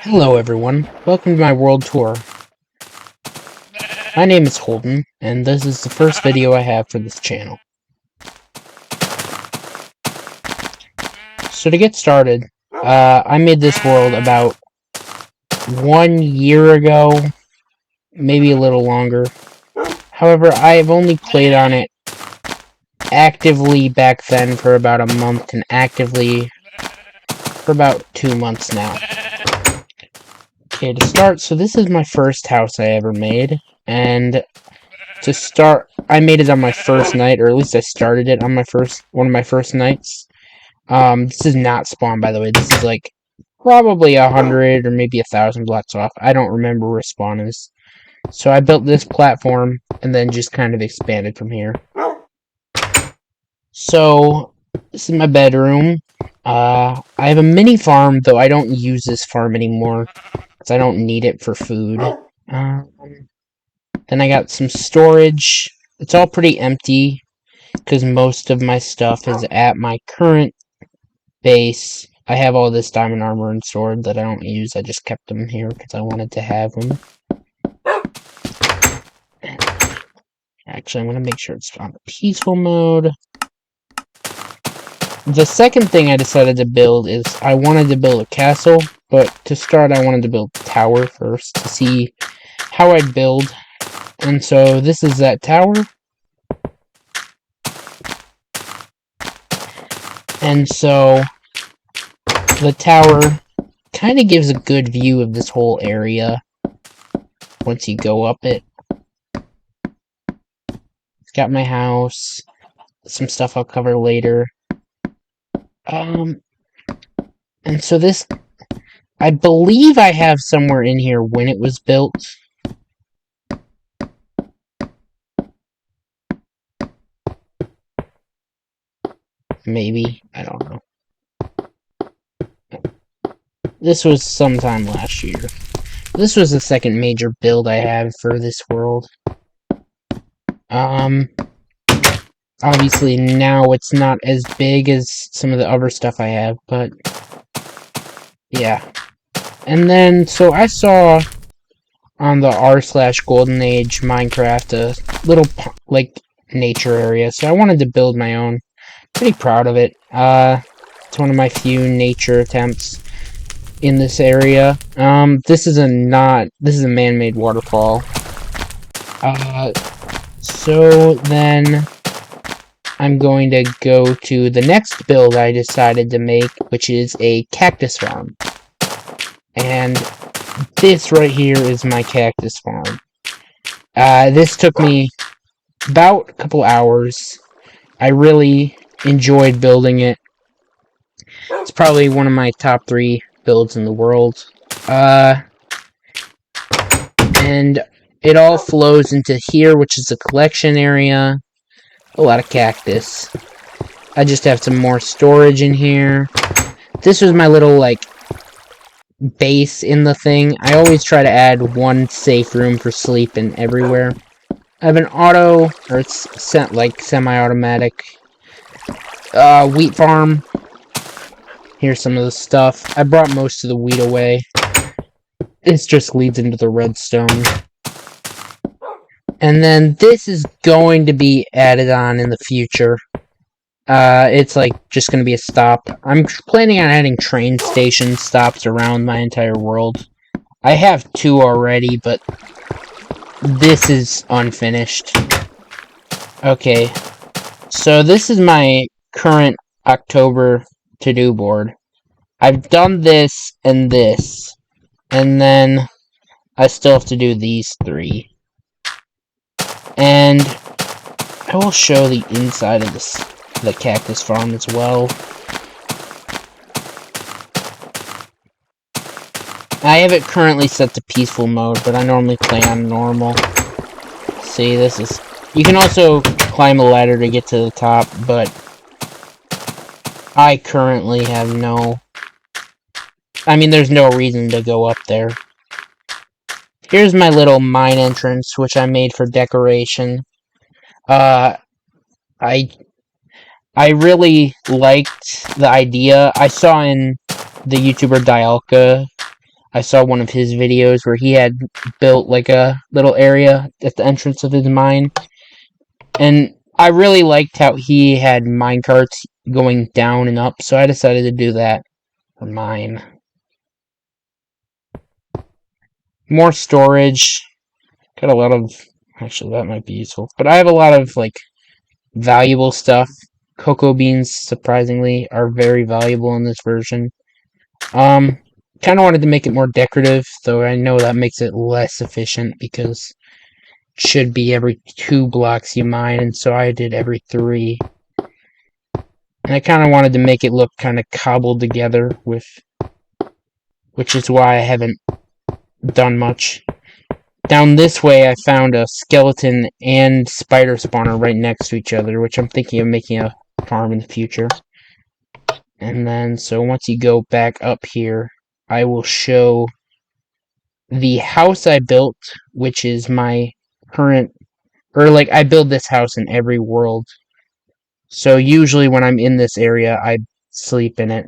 Hello everyone, welcome to my world tour. My name is Holden, and this is the first video I have for this channel. So to get started, I made this world about 1 year ago, maybe a little longer. However, I've only played on it actively back then for about a month, and actively for about 2 months now. Okay, to start, so this is my first house I ever made, and to start, I made it on my first night, or at least I started it on one of my first nights. This is not spawn, by the way. This is like probably 100 or maybe 1,000 blocks off. I don't remember where spawn is. So I built this platform and then just kind of expanded from here. So this is my bedroom. I have a mini farm, though I don't use this farm anymore because I don't need it for food. Then I got some storage. It's all pretty empty because most of my stuff is at my current base. I have all this diamond armor and sword that I don't use. I just kept them here because I wanted to have them. Actually, I'm going to make sure it's on peaceful mode. The second thing I decided to build is I wanted to build a castle, but to start I wanted to build a tower first to see how I'd build. And so this is that tower. And so the tower kind of gives a good view of this whole area once you go up it. It's got my house, some stuff I'll cover later. And so this, I believe I have somewhere in here when it was built. Maybe, I don't know. This was sometime last year. This was the second major build I had for this world. Obviously now it's not as big as some of the other stuff I have, but yeah. And then, so I saw on the r/Golden Age Minecraft a little, like, nature area, so I wanted to build my own. Pretty proud of it. It's one of my few nature attempts in this area. This is a man-made waterfall. So then I'm going to go to the next build I decided to make, which is a cactus farm. And this right here is my cactus farm. This took me about a couple hours. I really enjoyed building it. It's probably one of my top 3 builds in the world. And it all flows into here, which is a collection area. A lot of cactus. I just have some more storage in here. This was my little, like, base in the thing. I always try to add one safe room for sleeping everywhere. I have an auto, or it's like semi-automatic wheat farm. Here's some of the stuff. I brought most of the wheat away. This just leads into the redstone. And then this is going to be added on in the future. It's like just going to be a stop. I'm planning on adding train station stops around my entire world. I have 2 already, but this is unfinished. Okay, so this is my current October to-do board. I've done this, and then I still have to do these 3. And I will show the inside of the cactus farm as well. I have it currently set to peaceful mode, but I normally play on normal. See, you can also climb a ladder to get to the top, but I currently have there's no reason to go up there. Here's my little mine entrance, which I made for decoration. I really liked the idea. I saw in the YouTuber Dialka, I saw one of his videos where he had built like a little area at the entrance of his mine. And I really liked how he had minecarts going down and up, so I decided to do that for mine. More storage. Got a lot of... Actually, that might be useful. But I have a lot of, like, valuable stuff. Cocoa beans, surprisingly, are very valuable in this version. Kind of wanted to make it more decorative, though I know that makes it less efficient, because it should be every 2 blocks you mine, and so I did every 3. And I kind of wanted to make it look kind of cobbled together, which is why I haven't done much. Down this way, I found a skeleton and spider spawner right next to each other, which I'm thinking of making a farm in the future. And then, so once you go back up here, I will show the house I built, which is my current... Or, like, I build this house in every world. So usually when I'm in this area, I sleep in it.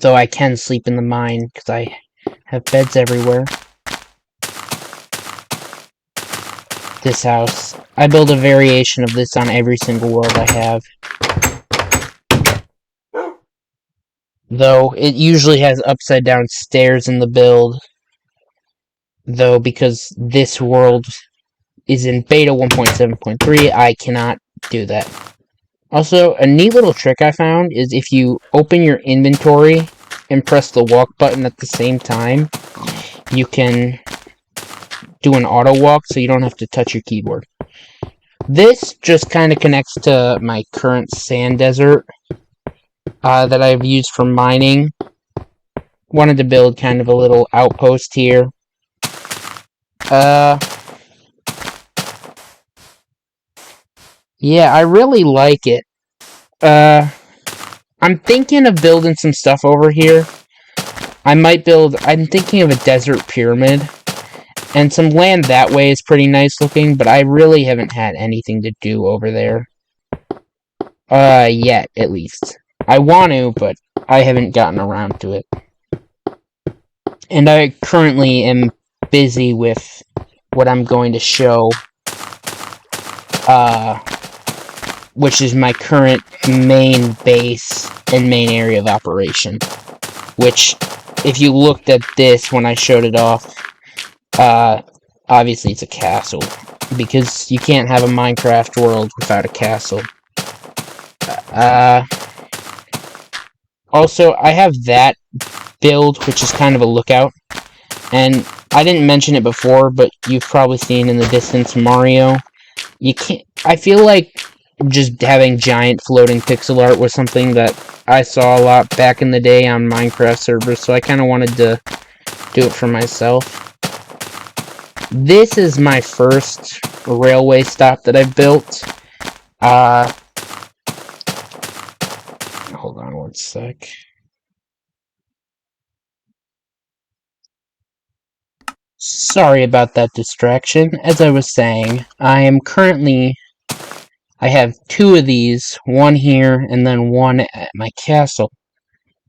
Though I can sleep in the mine, because I have beds everywhere. This house. I build a variation of this on every single world I have. Though, it usually has upside down stairs in the build. Though, because this world is in beta 1.7.3, I cannot do that. Also, a neat little trick I found is if you open your inventory and press the walk button at the same time, you can do an auto walk so you don't have to touch your keyboard. This just kind of connects to my current sand desert that I've used for mining. Wanted to build kind of a little outpost here. Yeah, I really like it. I'm thinking of building some stuff over here. I'm thinking of a desert pyramid. And some land that way is pretty nice looking, but I really haven't had anything to do over there. Yet, at least. I want to, but I haven't gotten around to it. And I currently am busy with what I'm going to show, which is my current main base and main area of operation. Which, if you looked at this when I showed it off, obviously it's a castle, because you can't have a Minecraft world without a castle. Also, I have that build, which is kind of a lookout, and I didn't mention it before, but you've probably seen in the distance Mario. I feel like just having giant floating pixel art was something that I saw a lot back in the day on Minecraft servers, so I kind of wanted to do it for myself. This is my first railway stop that I've built. Hold on one sec. Sorry about that distraction. As I was saying, I have 2 of these, one here and then one at my castle.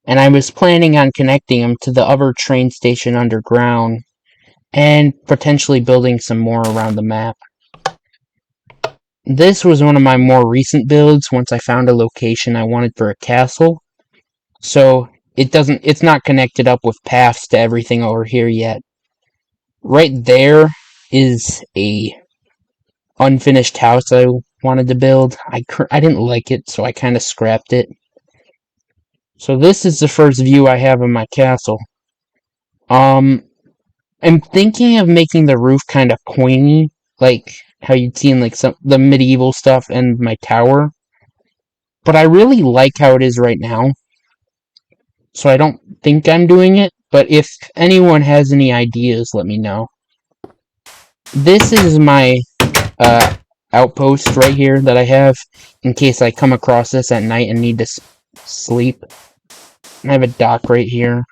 And I was planning on connecting them to the other train station underground, and potentially building some more around the map. This was one of my more recent builds once I found a location I wanted for a castle. So it's not connected up with paths to everything over here yet. Right there is a unfinished house I wanted to build. I didn't like it, so I kind of scrapped it. So this is the first view I have of my castle. I'm thinking of making the roof kind of pointy, like how you'd see in like the medieval stuff and my tower. But I really like how it is right now, so I don't think I'm doing it. But if anyone has any ideas, let me know. This is my outpost right here that I have in case I come across this at night and need to sleep. I have a dock right here.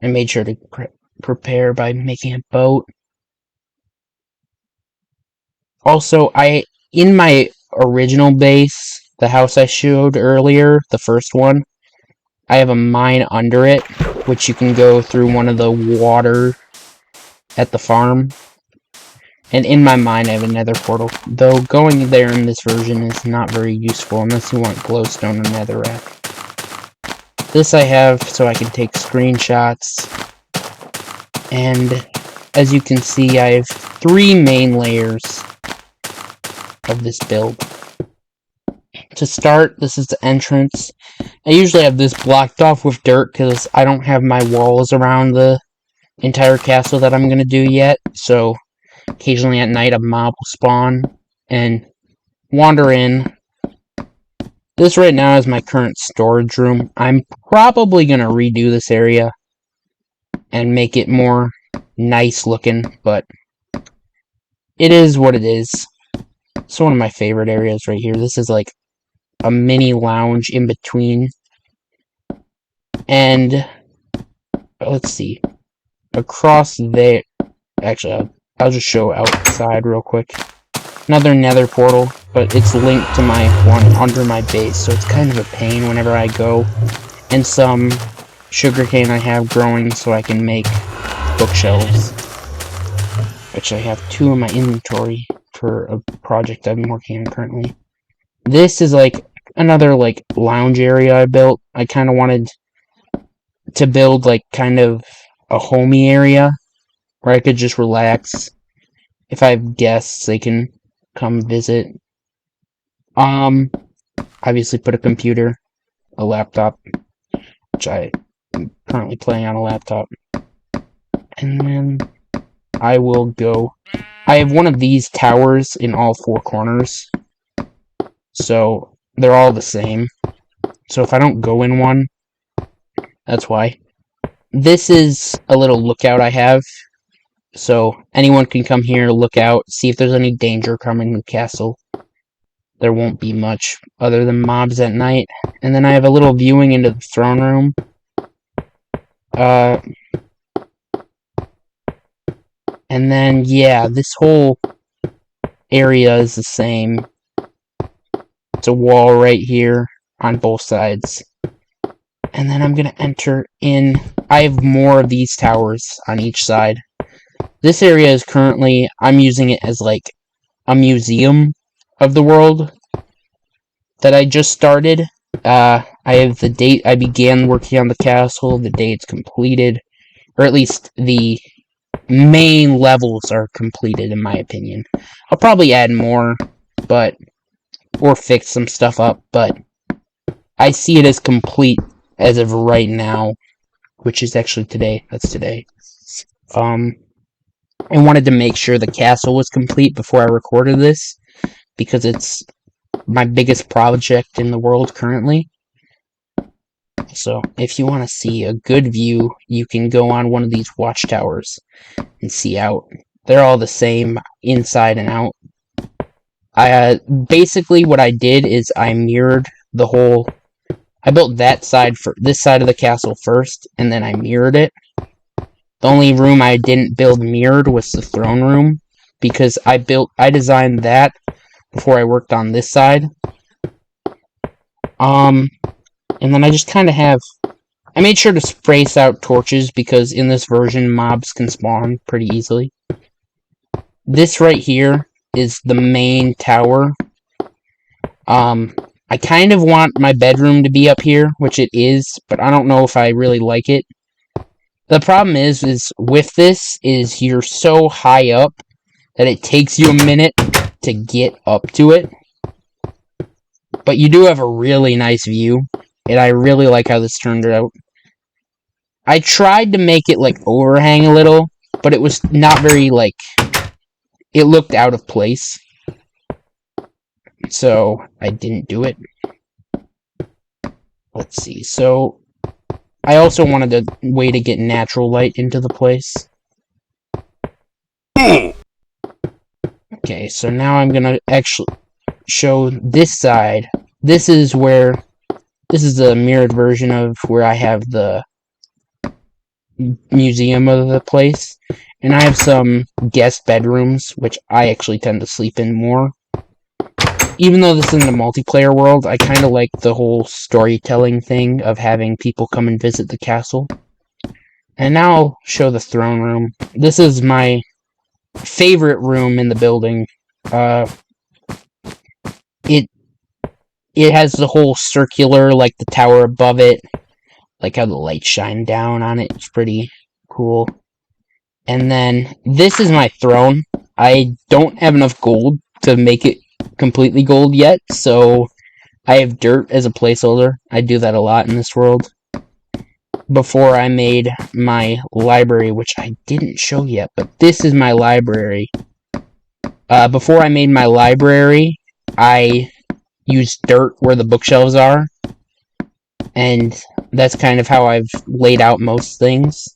I made sure to prepare by making a boat. Also, in my original base, the house I showed earlier, the first one, I have a mine under it, which you can go through one of the water at the farm. And in my mine, I have a nether portal. Though going there in this version is not very useful unless you want glowstone or netherrack. This I have so I can take screenshots. And as you can see, I have 3 main layers of this build. To start, this is the entrance. I usually have this blocked off with dirt because I don't have my walls around the entire castle that I'm going to do yet. So occasionally at night a mob will spawn and wander in. This right now is my current storage room. I'm probably going to redo this area and make it more nice looking, but it is what it is. It's one of my favorite areas right here. This is like a mini lounge in between. And let's see. Across there, actually, I'll just show outside real quick. Another nether portal, but it's linked to my one under my base, so it's kind of a pain whenever I go. And some sugarcane I have growing so I can make bookshelves, which I have 2 in my inventory for a project I've been working on currently. This is like another like lounge area I built. I kind of wanted to build like kind of a homey area where I could just relax. If I have guests, they can come visit. Obviously put a computer, a laptop, which I am currently playing on a laptop. And then I will go. I have one of these towers in all 4 corners. So they're all the same. So if I don't go in one, that's why. This is a little lookout I have. So anyone can come here, look out, see if there's any danger coming to the castle. There won't be much other than mobs at night. And then I have a little viewing into the throne room. And then, yeah, this whole area is the same. It's a wall right here on both sides. And then I'm going to enter in. I have more of these towers on each side. This area is currently, I'm using it as like a museum of the world that I just started. I have the date I began working on the castle, the day it's completed, or at least the main levels are completed in my opinion. I'll probably add more, or fix some stuff up, but I see it as complete as of right now, which is actually today. That's today. I wanted to make sure the castle was complete before I recorded this, because it's my biggest project in the world currently. So, if you want to see a good view, you can go on one of these watchtowers and see out. They're all the same, inside and out. Basically what I did is I mirrored the whole... I built that side for this side of the castle first, and then I mirrored it. The only room I didn't build mirrored was the throne room, because I designed that before I worked on this side. And then I just kind of have... I made sure to space out torches, because in this version, mobs can spawn pretty easily. This right here is the main tower. I kind of want my bedroom to be up here, which it is, but I don't know if I really like it. The problem is with this, is you're so high up that it takes you a minute to get up to it. But you do have a really nice view, and I really like how this turned out. I tried to make it, like, overhang a little, but it was not very, like... It looked out of place. So, I didn't do it. Let's see, so... I also wanted a way to get natural light into the place. Okay, so now I'm gonna actually show this side. This is the mirrored version of where I have the museum of the place. And I have some guest bedrooms, which I actually tend to sleep in more. even though this isn't a multiplayer world, I kind of like the whole storytelling thing of having people come and visit the castle. And now I'll show the throne room. This is my favorite room in the building. It has the whole circular, like the tower above it, like how the lights shine down on it. It's pretty cool. And then this is my throne. I don't have enough gold to make it completely gold yet, so I have dirt as a placeholder. I do that a lot in this world. Before I made my library, which I didn't show yet, but this is my library. Before I made my library, I used dirt where the bookshelves are, and that's kind of how I've laid out most things.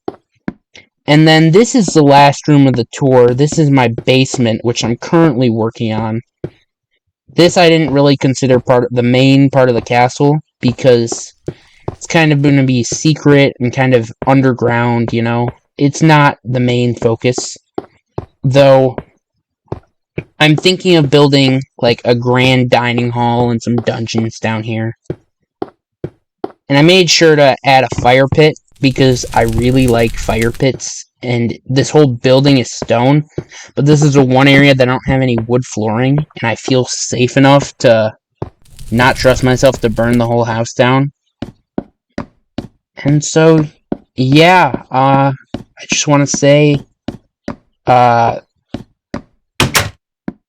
And then this is the last room of the tour. This is my basement, which I'm currently working on. This I didn't really consider the main part of the castle, because it's kind of going to be secret and kind of underground, you know? It's not the main focus. Though, I'm thinking of building, like, a grand dining hall and some dungeons down here. And I made sure to add a fire pit, because I really like fire pits. And this whole building is stone. But this is the one area that I don't have any wood flooring. And I feel safe enough to not trust myself to burn the whole house down. And so, yeah, I just want to say,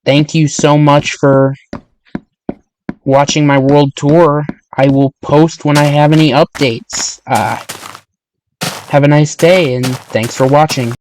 thank you so much for watching my world tour. I will post when I have any updates. Have a nice day, and thanks for watching.